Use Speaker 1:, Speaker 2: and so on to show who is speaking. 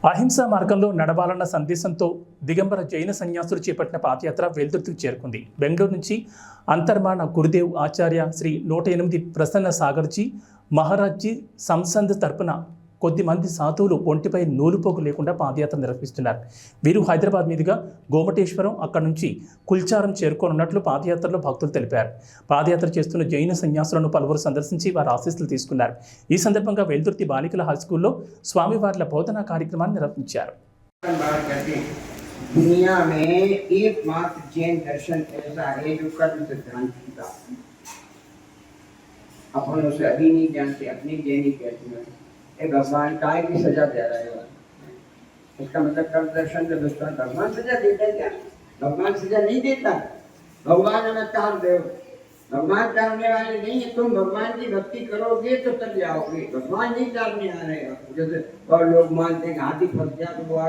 Speaker 1: అహింసా మార్గంలో నడవాలన్న సందేశంతో దిగంబర జైన సన్యాసులు చేపట్టిన పాదయాత్ర వెల్దుర్తికి చేరుకుంది. బెంగళూరు నుంచి అంతర్మాన గురుదేవ్ ఆచార్య శ్రీ 108 ప్రసన్న సాగర్జీ మహారాజ్జీ సంసంద్ తరపున కొద్ది మంది సాధువులు ఒంటిపై నూలుపోగు లేకుండా పాదయాత్ర నిర్వహిస్తున్నారు. వీరు హైదరాబాద్ మీదుగా గోమటేశ్వరం, అక్కడి నుంచి కుల్చారం చేరుకోనున్నట్లు పాదయాత్రలో భక్తులు తెలిపారు. పాదయాత్ర చేస్తున్న జైన సన్యాసులను పలువురు సందర్శించి వారి ఆశీస్సులు తీసుకున్నారు. ఈ సందర్భంగా వెల్దుర్తి బాలికల హైస్కూల్లో స్వామివార్ల బోధనా కార్యక్రమాన్ని నిర్వహించారు.
Speaker 2: दुनिया में एकमात्र जैन दर्शन ऐसा है जो कर्म सिद्धांत का अपन उसे अभी नहीं जानते, अपनी जैनी कहते हैं भगवान काय की सजा दे रहा है। इसका मतलब कर्म दर्शन जब भगवान सजा देता है क्या? भगवान सजा नहीं देता। भगवान अवतार देव, भगवान तारने वाले नहीं है। तुम भगवान की भक्ति करोगे तो तब जाओगे, भगवान नहीं तारने आ रहे। जैसे और लोग मानते हैं हाथी फंस गया तो वो आगे